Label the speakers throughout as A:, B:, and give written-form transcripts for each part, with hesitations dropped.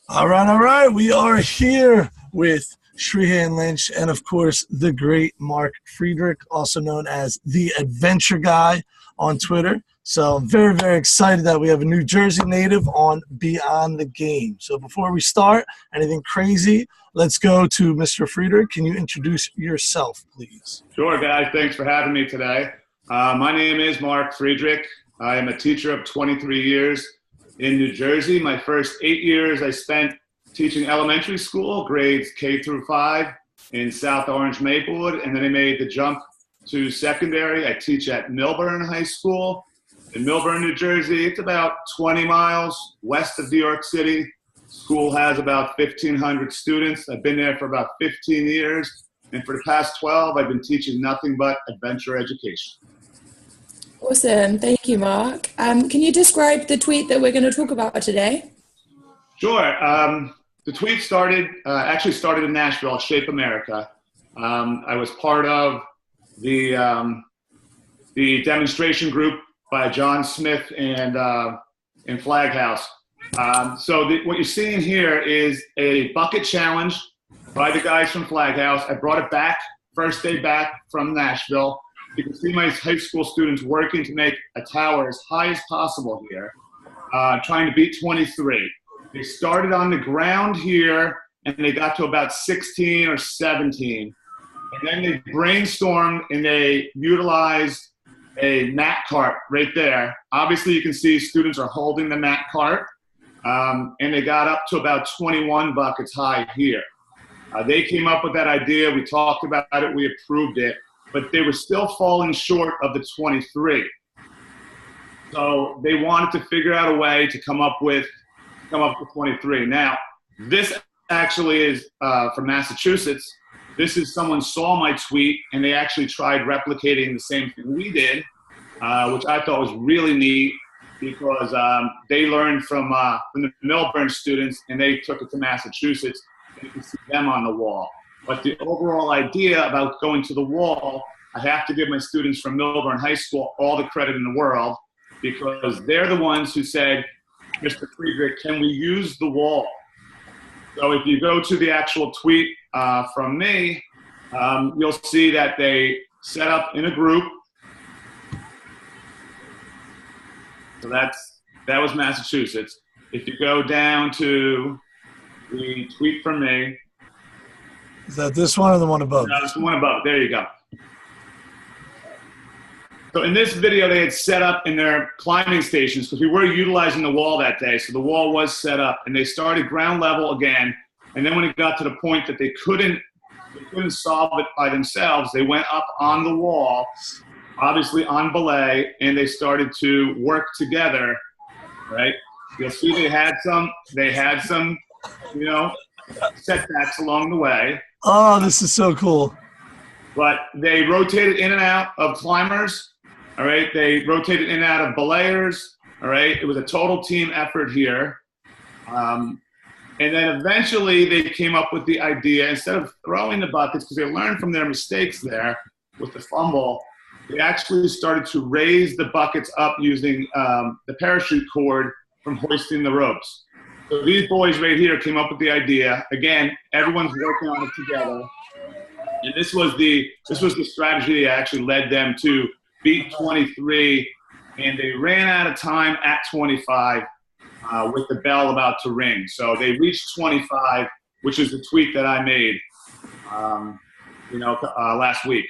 A: All right. We are here with Shreehan Lynch and, of course, the great MarkFriedrich, also known as the Adventure Guy on Twitter. So I'm very, very excited that we have a New Jersey native on Beyond the Game. So before we start, anything crazy, let's go to Mr. Friedrich. Can you introduce yourself, please?
B: Sure, guys. Thanks for having me today. My name is MarkFriedrich. I am a teacher of 23 years in New Jersey. My first 8 years I spent teaching elementary school, grades K through 5 in South Orange, Maplewood, and then I made the jump to secondary. I teach at Millburn High School in Millburn, New Jersey. It's about 20 miles west of New York City. School has about 1,500 students. I've been there for about 15 years, and for the past 12, I've been teaching nothing but adventure education.
C: Awesome. Thank you, Mark. Can you describe the tweet that we're going to talk about today?
B: Sure. The tweet actually started in Nashville, Shape America. I was part of the demonstration group by John Smith and Flag House. What you're seeing here is a bucket challenge by the guys from Flag House. I brought it back, first day back from Nashville. You can see my high school students working to make a tower as high as possible here, trying to beat 23. They started on the ground here, and they got to about 16 or 17. And then they brainstormed, and they utilized a mat cart right there. Obviously, you can see students are holding the mat cart, and they got up to about 21 buckets high here. They came up with that idea. We talked about it. We approved it. But they were still falling short of the 23. So they wanted to figure out a way to come up with 23. Now, this actually is from Massachusetts. This is someone saw my tweet, and they actually tried replicating the same thing we did, which I thought was really neat because they learned from the Millburn students, and they took it to Massachusetts. And you can see them on the wall. But the overall idea about going to the wall, I have to give my students from Millburn High School all the credit in the world because they're the ones who said, Mr. Friedrich, can we use the wall? So if you go to the actual tweet from me, you'll see that they set up in a group. So that was Massachusetts. If you go down to the tweet from me,
A: is that this one or the one above?
B: No, it's the one above. There you go. So in this video, they had set up in their climbing stations because we were utilizing the wall that day. So the wall was set up, and they started ground level again. And then when it got to the point that they couldn't solve it by themselves, they went up on the wall, obviously on belay, and they started to work together. Right? You'll see they had some, setbacks along the way.
A: Oh, this is so cool.
B: But they rotated in and out of climbers, all right? They rotated in and out of belayers, all right? It was a total team effort here. And then eventually they came up with the idea, instead of throwing the buckets, because they learned from their mistakes there with the fumble, they actually started to raise the buckets up using the parachute cord from hoisting the ropes. So these boys right here came up with the idea. Again, everyone's working on it together. And this was the strategy that actually led them to beat 23. And they ran out of time at 25 with the bell about to ring. So they reached 25, which is the tweet that I made, last week.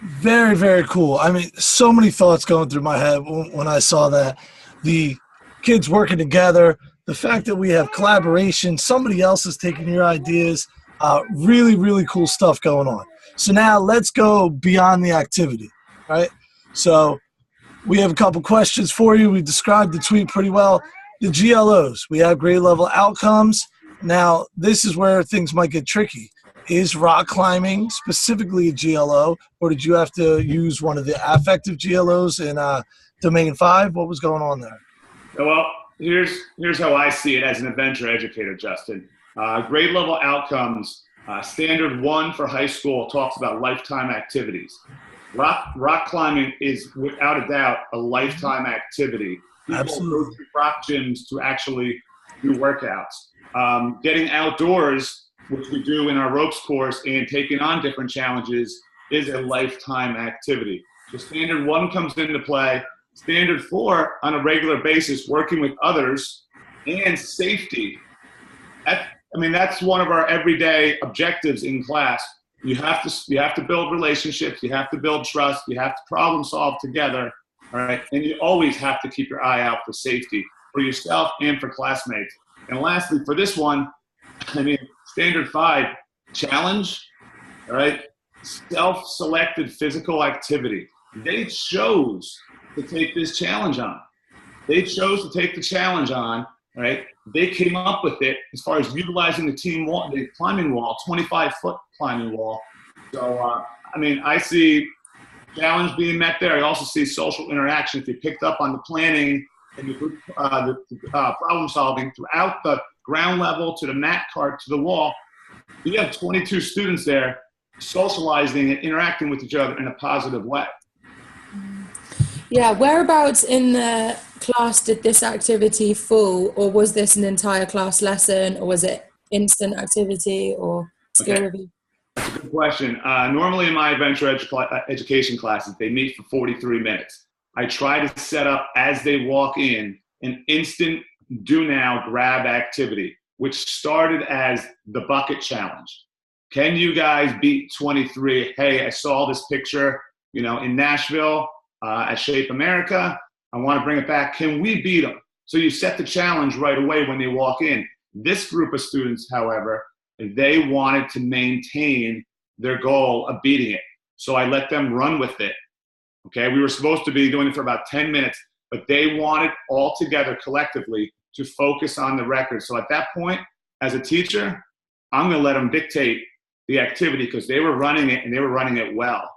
A: Very, very cool. I mean, so many thoughts going through my head when I saw that. The kids working together, the fact that we have collaboration, somebody else is taking your ideas, really, really cool stuff going on. So now let's go beyond the activity, right? So we have a couple questions for you. We described the tweet pretty well. The GLOs, we have grade level outcomes. Now, this is where things might get tricky. Is rock climbing specifically a GLO, or did you have to use one of the affective GLOs in Domain 5? What was going on there?
B: Well, here's how I see it as an adventure educator, Justin. Grade level outcomes, standard 1 for high school talks about lifetime activities. Rock climbing is without a doubt a lifetime activity. People go
A: Absolutely.
B: to prop gyms to actually do workouts. Getting outdoors, which we do in our ropes course, and taking on different challenges is a lifetime activity. So standard 1 comes into play. Standard 4, on a regular basis, working with others, and safety. That's one of our everyday objectives in class. You have to build relationships. You have to build trust. You have to problem solve together. All right, and you always have to keep your eye out for safety for yourself and for classmates. And lastly, for this one, standard 5, challenge. All right, self-selected physical activity. They chose to take this challenge on. They chose to take the challenge on, right? They came up with it as far as utilizing the team wall, the climbing wall, 25-foot climbing wall. So, I see challenge being met there. I also see social interaction. If they picked up on the planning and the problem solving throughout the ground level to the mat cart to the wall, you have 22 students there socializing and interacting with each other in a positive way.
C: Yeah, whereabouts in the class did this activity fall, or was this an entire class lesson, or was it instant activity or skill review?
B: That's a good question. Normally in my adventure education classes, they meet for 43 minutes. I try to set up, as they walk in, an instant do now grab activity, which started as the bucket challenge. Can you guys beat 23? Hey, I saw this picture, in Nashville at Shape America. I want to bring it back. Can we beat them? So you set the challenge right away when they walk in. This group of students, however, they wanted to maintain their goal of beating it. So I let them run with it. Okay, we were supposed to be doing it for about 10 minutes, but they wanted all together collectively to focus on the record. So at that point, as a teacher, I'm going to let them dictate the activity because they were running it and they were running it well.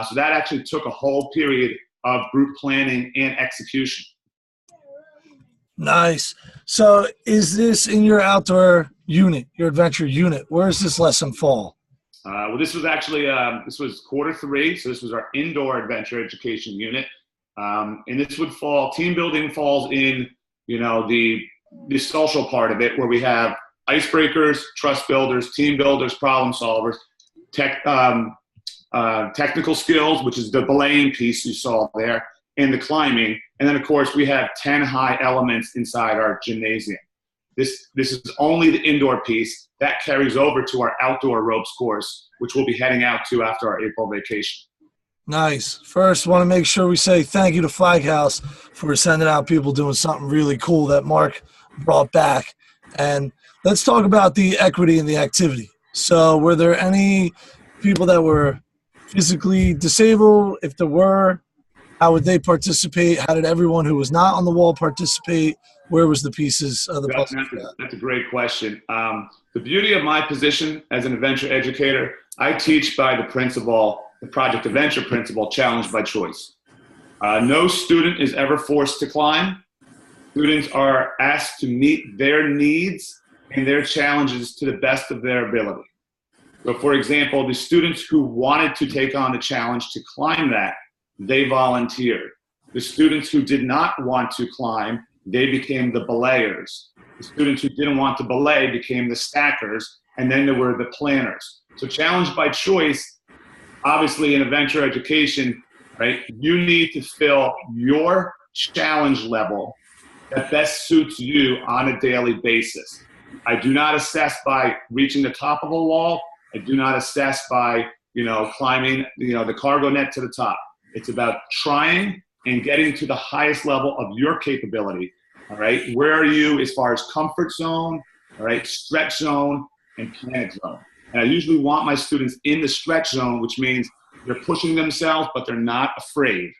B: So that actually took a whole period of group planning and execution.
A: Nice. So is this in your outdoor unit, your adventure unit? Where does this lesson fall?
B: Well, this was actually, this was quarter 3. So this was our indoor adventure education unit. And this would fall, team building falls in, the social part of it, where we have icebreakers, trust builders, team builders, problem solvers, technical skills, which is the belaying piece you saw there, and the climbing. And then, of course, we have 10 high elements inside our gymnasium. This is only the indoor piece. That carries over to our outdoor ropes course, which we'll be heading out to after our April vacation.
A: Nice. First, want to make sure we say thank you to Flag House for sending out people doing something really cool that Mark brought back. And let's talk about the equity in the activity. So were there any people that were physically disabled? If there were, how would they participate? How did everyone who was not on the wall participate? Where was the pieces of the puzzle?
B: That's a great question. The beauty of my position as an adventure educator, I teach by the principle, the Project Adventure principle, challenge by choice. No student is ever forced to climb. Students are asked to meet their needs and their challenges to the best of their ability. So for example, the students who wanted to take on the challenge to climb that, they volunteered. The students who did not want to climb, they became the belayers. The students who didn't want to belay became the stackers, and then there were the planners. So challenge by choice, obviously in adventure education, right, you need to fill your challenge level that best suits you on a daily basis. I do not assess by reaching the top of a wall. I do not assess by, climbing, the cargo net to the top. It's about trying and getting to the highest level of your capability. All right. Where are you as far as comfort zone, all right, stretch zone, and panic zone? And I usually want my students in the stretch zone, which means they're pushing themselves, but they're not afraid.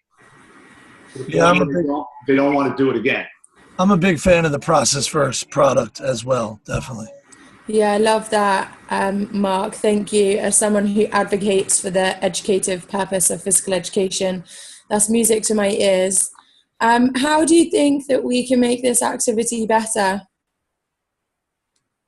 A: Yeah,
B: they don't want to do it again.
A: I'm a big fan of the process first product as well, definitely.
C: Yeah, I love that, Mark. Thank you. As someone who advocates for the educative purpose of physical education, that's music to my ears. How do you think that we can make this activity better?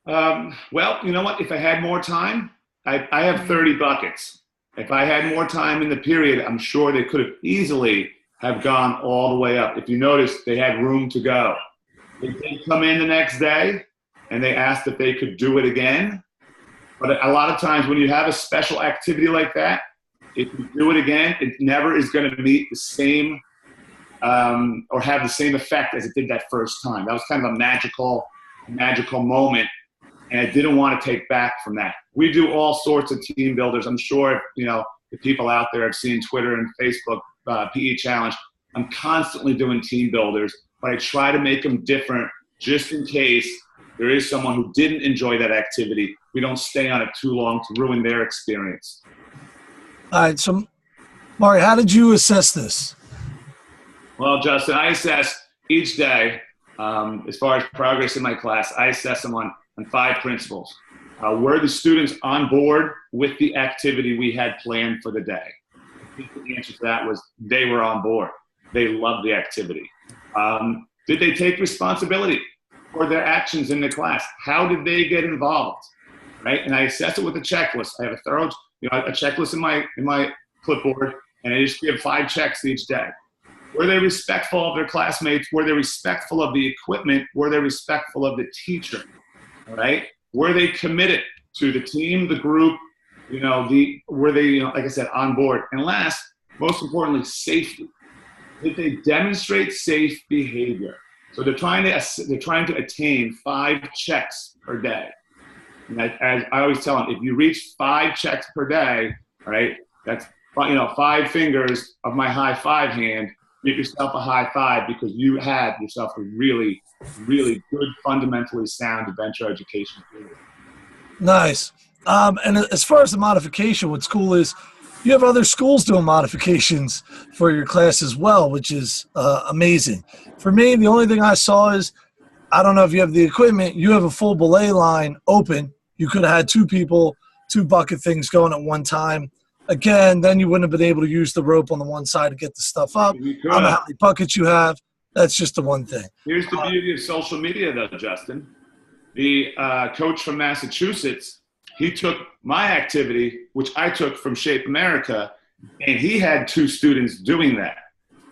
B: Well, you know what? If I had more time, I have 30 buckets. If I had more time in the period, I'm sure they could have easily have gone all the way up. If you notice, they had room to go. They did come in the next day and they asked if they could do it again. But a lot of times when you have a special activity like that, if you do it again, it never is going to meet the same or have the same effect as it did that first time. That was kind of a magical moment, and I didn't want to take back from that. We do all sorts of team builders. I'm sure, you know, the people out there have seen Twitter and Facebook PE Challenge. I'm constantly doing team builders, but I try to make them different just in case there is someone who didn't enjoy that activity. We don't stay on it too long to ruin their experience.
A: All right, so Mari, how did you assess this?
B: Well, Justin, I assess each day, as far as progress in my class, I assess them on 5 principles. Were the students on board with the activity we had planned for the day? I think the answer to that was they were on board. They loved the activity. Did they take responsibility for their actions in the class? How did they get involved? Right? And I assess it with a checklist. I have a thorough, a checklist in my clipboard, and I just give 5 checks each day. Were they respectful of their classmates? Were they respectful of the equipment? Were they respectful of the teacher? All right? Were they committed to the team, the group? Were they, like I said, on board? And last, most importantly, safety. Did they demonstrate safe behavior? So they're trying to attain 5 checks per day. And as I always tell them, if you reach 5 checks per day, right, that's 5 fingers of my high five hand. Give yourself a high five because you had yourself a really, really good, fundamentally sound adventure education period.
A: Nice. And as far as the modification, what's cool is you have other schools doing modifications for your class as well, which is amazing. For me, the only thing I saw is, I don't know if you have the equipment, you have a full belay line open. You could have had 2 people, 2 bucket things going at one time. Again, then you wouldn't have been able to use the rope on the one side to get the stuff up. I don't know how many buckets you have. That's just the one thing.
B: Here's the beauty of social media, though, Justin. The coach from Massachusetts, he took my activity, which I took from Shape America, and he had 2 students doing that.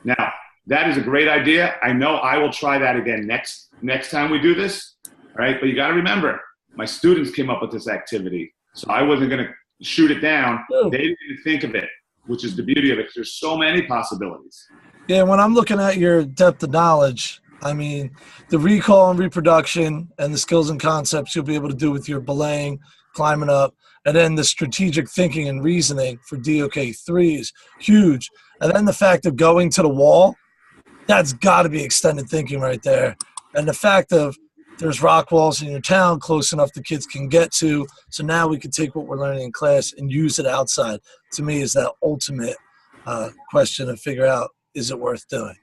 B: Now, that is a great idea. I know I will try that again next time we do this, right? But you got to remember, my students came up with this activity, so I wasn't going to shoot it down. They didn't even think of it, which is the beauty of it. There's so many possibilities.
A: Yeah, when I'm looking at your depth of knowledge, I mean, the recall and reproduction and the skills and concepts you'll be able to do with your belaying, climbing up, and then the strategic thinking and reasoning for DOK3 is huge. And then the fact of going to the wall, that's got to be extended thinking right there. And the fact of there's rock walls in your town close enough the kids can get to, so now we can take what we're learning in class and use it outside. To me, is that ultimate question to figure out, is it worth doing?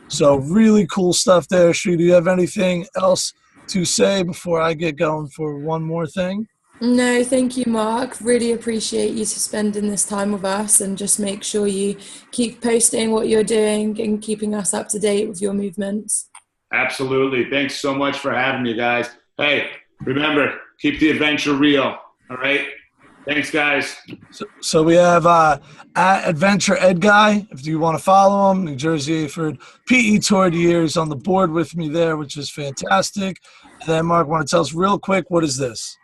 A: So really cool stuff there. Sri, do you have anything else to say before I get going for one more thing?
C: No, thank you, Mark. Really appreciate you spending this time with us, and just make sure you keep posting what you're doing and keeping us up to date with your movements. Adventure
B: Thanks so much for having me, guys. Hey, remember, keep the adventure real. All right? Thanks, guys.
A: So we have at Adventure Ed Guy, if you want to follow him, New Jersey Aford PE Tour of the Year is on the board with me there, which is fantastic. And then, Mark, want to tell us real quick, what is this?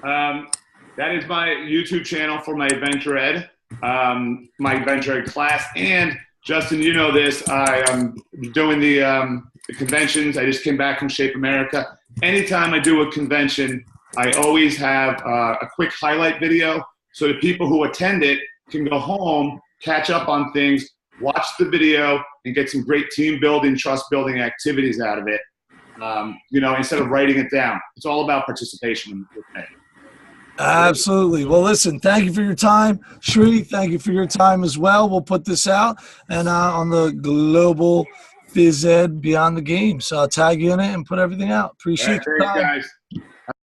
B: That is my YouTube channel for my Adventure Ed, my Adventure Ed class. And, Justin, you know this, I am doing the conventions. I just came back from Shape America. Anytime I do a convention, I always have a quick highlight video so the people who attend it can go home, catch up on things, watch the video, and get some great team building, trust building activities out of it. Instead of writing it down. It's all about participation with me.
A: Absolutely. Well, listen, thank you for your time. Shri, thank you for your time as well. We'll put this out and on the Global Phys Ed Beyond the Game. So I'll tag you in it and put everything out. Appreciate your time.
B: Guys.